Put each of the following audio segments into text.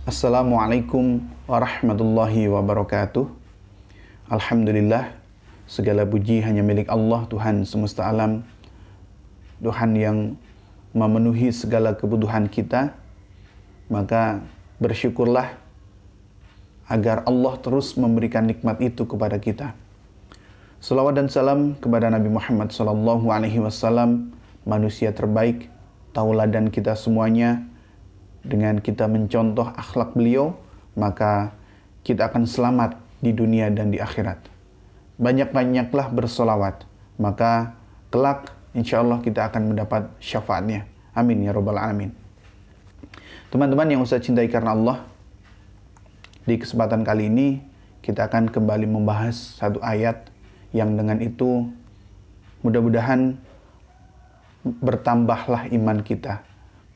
Assalamualaikum warahmatullahi wabarakatuh. Alhamdulillah, segala puji hanya milik Allah, Tuhan semesta alam, Tuhan yang memenuhi segala kebutuhan kita. Maka bersyukurlah agar Allah terus memberikan nikmat itu kepada kita. Salawat dan salam kepada Nabi Muhammad SAW, manusia terbaik, tauladan kita semuanya. Dengan kita mencontoh akhlak beliau, maka kita akan selamat di dunia dan di akhirat. Banyak-banyaklah bersolawat, maka kelak insya Allah kita akan mendapat syafaatnya. Amin ya rabbal alamin. Teman-teman yang saya cintai karena Allah, di kesempatan kali ini kita akan kembali membahas satu ayat yang dengan itu mudah-mudahan bertambahlah iman kita,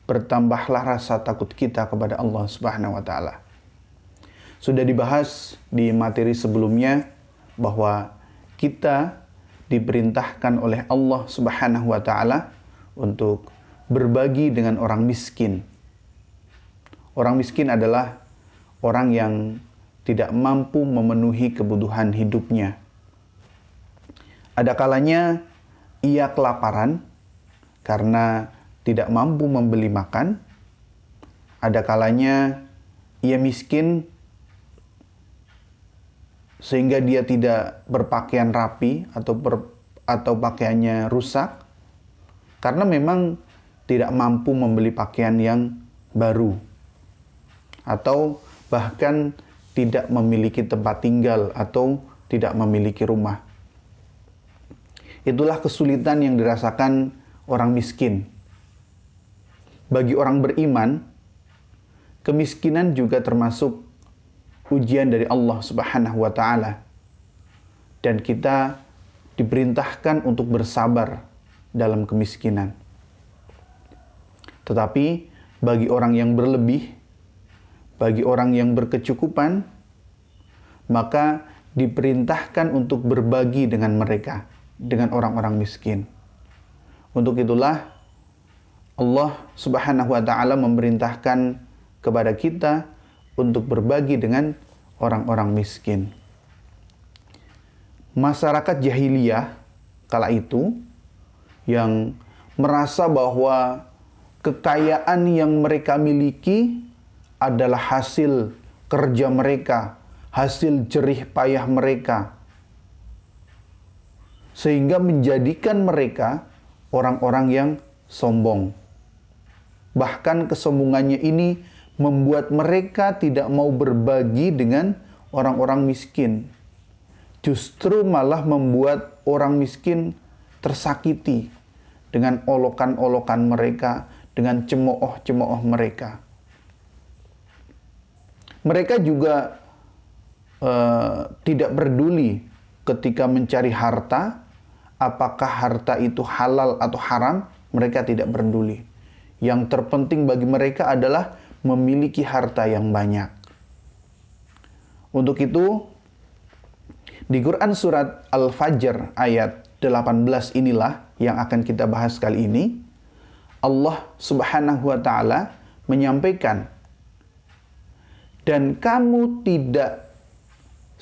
bertambahlah rasa takut kita kepada Allah Subhanahu wa taala. Sudah dibahas di materi sebelumnya bahwa kita diperintahkan oleh Allah Subhanahu wa taala untuk berbagi dengan orang miskin. Orang miskin adalah orang yang tidak mampu memenuhi kebutuhan hidupnya. Ada kalanya ia kelaparan karena tidak mampu membeli makan. Ada kalanya ia miskin sehingga dia tidak berpakaian rapi atau pakaiannya rusak karena memang tidak mampu membeli pakaian yang baru, atau bahkan tidak memiliki tempat tinggal atau tidak memiliki rumah. Itulah kesulitan yang dirasakan orang miskin. Bagi orang beriman, kemiskinan juga termasuk ujian dari Allah Subhanahu wa taala. Dan kita diperintahkan untuk bersabar dalam kemiskinan. Tetapi bagi orang yang berlebih, bagi orang yang berkecukupan, maka diperintahkan untuk berbagi dengan mereka, dengan orang-orang miskin. Untuk itulah Allah Subhanahu wa taala memerintahkan kepada kita untuk berbagi dengan orang-orang miskin. Masyarakat jahiliyah kala itu yang merasa bahwa kekayaan yang mereka miliki adalah hasil kerja mereka, hasil jerih payah mereka, sehingga menjadikan mereka orang-orang yang sombong. Bahkan kesombongannya ini membuat mereka tidak mau berbagi dengan orang-orang miskin. Justru malah membuat orang miskin tersakiti dengan olokan-olokan mereka, dengan cemooh-cemooh mereka. Mereka juga tidak peduli ketika mencari harta, apakah harta itu halal atau haram, mereka tidak peduli. Yang terpenting bagi mereka adalah memiliki harta yang banyak. Untuk itu, di Quran surat Al-Fajr ayat 18 inilah yang akan kita bahas kali ini. Allah Subhanahu wa taala menyampaikan, dan kamu tidak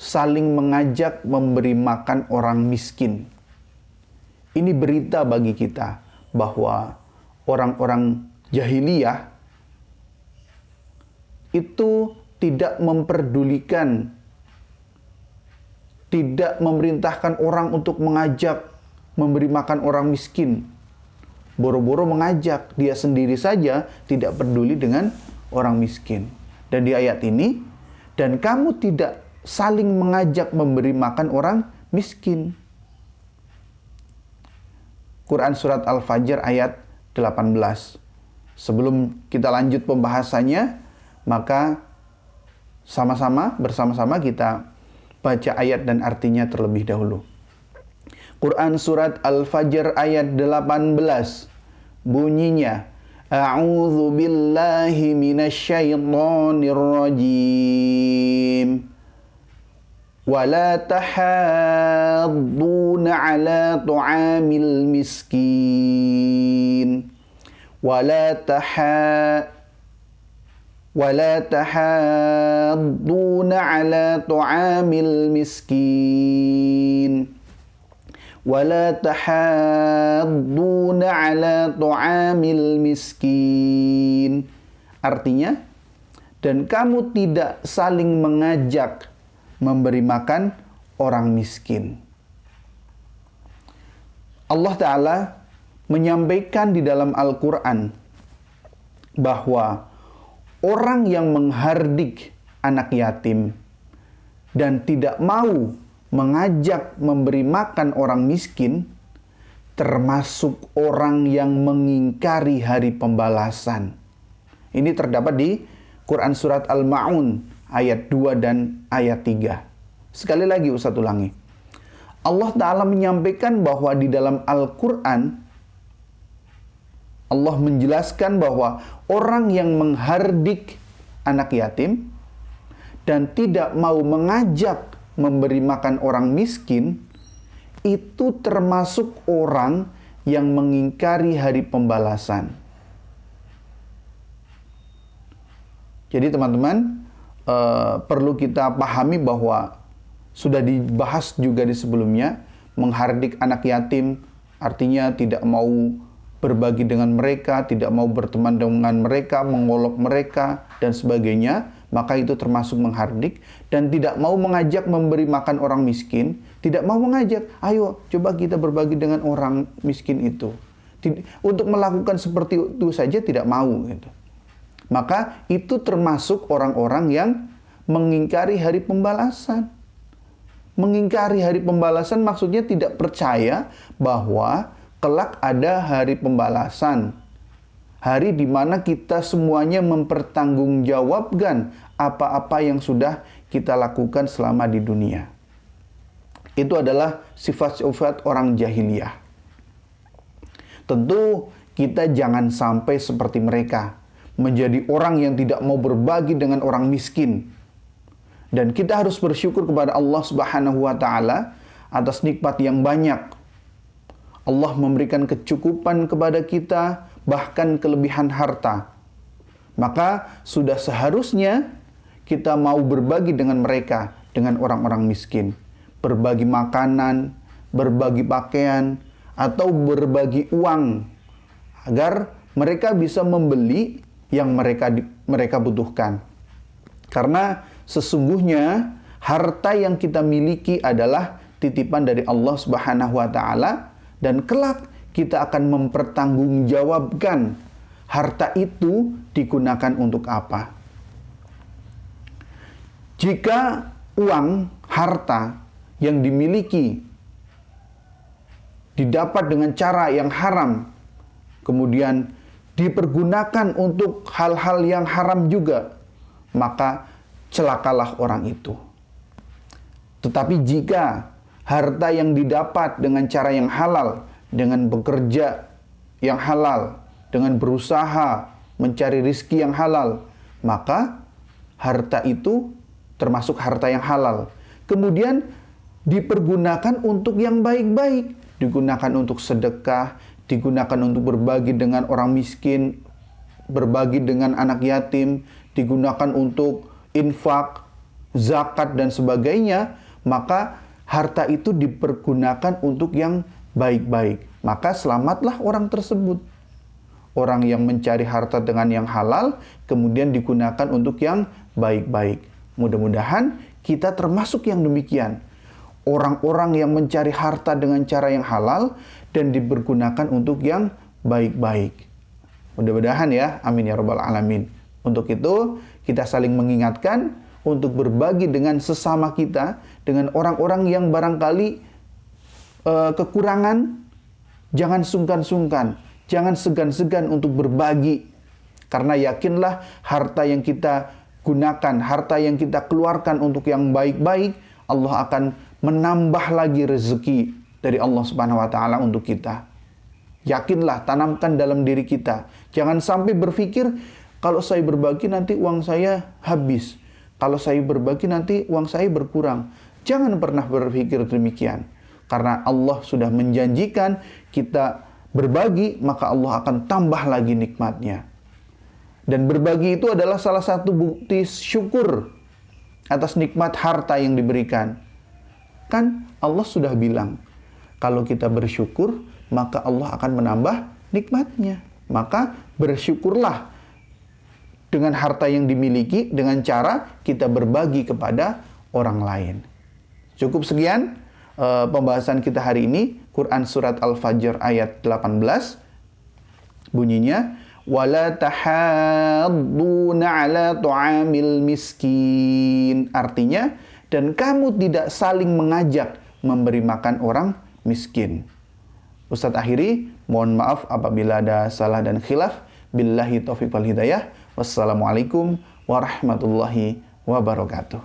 saling mengajak memberi makan orang miskin. Ini berita bagi kita bahwa orang-orang jahiliyah itu tidak memperdulikan, tidak memerintahkan orang untuk mengajak memberi makan orang miskin. Boro-boro mengajak, dia sendiri saja tidak peduli dengan orang miskin. Dan di ayat ini, dan kamu tidak saling mengajak memberi makan orang miskin. Quran surat Al-Fajr ayat 18. Sebelum kita lanjut pembahasannya, maka bersama-sama kita baca ayat dan artinya terlebih dahulu. Quran surat Al-Fajr ayat 18 bunyinya, A'udzu billahi minasyaitonir rajim. ولا تحاضون على طعام المسكين ولا ولا تحاضون على طعام المسكين ولا تحاضون على طعام المسكين. Artinya, dan kamu tidak saling mengajak memberi makan orang miskin. Allah Ta'ala menyampaikan di dalam Al-Quran bahwa orang yang menghardik anak yatim dan tidak mau mengajak memberi makan orang miskin termasuk orang yang mengingkari hari pembalasan. Ini terdapat di Quran Surat Al-Ma'un ayat 2 dan ayat 3. Sekali lagi Ustaz ulangi. Allah Ta'ala menyampaikan bahwa di dalam Al-Quran Allah menjelaskan bahwa orang yang menghardik anak yatim dan tidak mau mengajak memberi makan orang miskin itu termasuk orang yang mengingkari hari pembalasan. Jadi teman-teman perlu kita pahami bahwa sudah dibahas juga di sebelumnya, menghardik anak yatim artinya tidak mau berbagi dengan mereka, tidak mau berteman dengan mereka, mengolok mereka, dan sebagainya, maka itu termasuk menghardik. Dan tidak mau mengajak memberi makan orang miskin, tidak mau mengajak, ayo coba kita berbagi dengan orang miskin itu. Untuk melakukan seperti itu saja tidak mau. Gitu. Maka itu termasuk orang-orang yang mengingkari hari pembalasan. Mengingkari hari pembalasan maksudnya tidak percaya bahwa kelak ada hari pembalasan. Hari di mana kita semuanya mempertanggungjawabkan apa-apa yang sudah kita lakukan selama di dunia. Itu adalah sifat-sifat orang jahiliyah. Tentu kita jangan sampai seperti mereka, menjadi orang yang tidak mau berbagi dengan orang miskin. Dan kita harus bersyukur kepada Allah Subhanahu wa Ta'ala atas nikmat yang banyak. Allah memberikan kecukupan kepada kita, bahkan kelebihan harta. Maka sudah seharusnya kita mau berbagi dengan mereka, dengan orang-orang miskin. Berbagi makanan, berbagi pakaian, atau berbagi uang. Agar mereka bisa membeli yang mereka butuhkan. Karena sesungguhnya harta yang kita miliki adalah titipan dari Allah Subhanahu wa Ta'ala. Dan kelak kita akan mempertanggungjawabkan harta itu digunakan untuk apa. Jika uang, harta yang dimiliki didapat dengan cara yang haram, kemudian dipergunakan untuk hal-hal yang haram juga, maka celakalah orang itu. Tetapi jika harta yang didapat dengan cara yang halal, dengan bekerja yang halal, dengan berusaha mencari rizki yang halal, maka harta itu termasuk harta yang halal. Kemudian dipergunakan untuk yang baik-baik, digunakan untuk sedekah, digunakan untuk berbagi dengan orang miskin, berbagi dengan anak yatim, digunakan untuk infak, zakat dan sebagainya, maka harta itu dipergunakan untuk yang baik-baik. Maka selamatlah orang tersebut. Orang yang mencari harta dengan yang halal, kemudian digunakan untuk yang baik-baik. Mudah-mudahan kita termasuk yang demikian. Orang-orang yang mencari harta dengan cara yang halal dan dipergunakan untuk yang baik-baik. Mudah-mudahan ya, amin ya rabbal alamin. Untuk itu, kita saling mengingatkan untuk berbagi dengan sesama kita, dengan orang-orang yang barangkali kekurangan. Jangan sungkan-sungkan, jangan segan-segan untuk berbagi. Karena yakinlah harta yang kita gunakan, harta yang kita keluarkan untuk yang baik-baik, Allah akan menambah lagi rezeki dari Allah Subhanahu wa Ta'ala untuk kita. Yakinlah, tanamkan dalam diri kita. Jangan sampai berpikir, kalau saya berbagi nanti uang saya habis. Kalau saya berbagi nanti uang saya berkurang. Jangan pernah berpikir demikian. Karena Allah sudah menjanjikan kita berbagi, maka Allah akan tambah lagi nikmatnya. Dan berbagi itu adalah salah satu bukti syukur atas nikmat harta yang diberikan. Kan Allah sudah bilang, kalau kita bersyukur, maka Allah akan menambah nikmatnya. Maka bersyukurlah dengan harta yang dimiliki dengan cara kita berbagi kepada orang lain. Cukup sekian pembahasan kita hari ini. Quran Surat Al-Fajr ayat 18. Bunyinya, وَلَا تَحَاضُّونَ عَلَى طُعَامِ الْمِسْكِينَ. Artinya, dan kamu tidak saling mengajak memberi makan orang miskin. Ustadz akhiri, mohon maaf apabila ada salah dan khilaf. Billahi taufiq wal hidayah. Wassalamualaikum warahmatullahi wabarakatuh.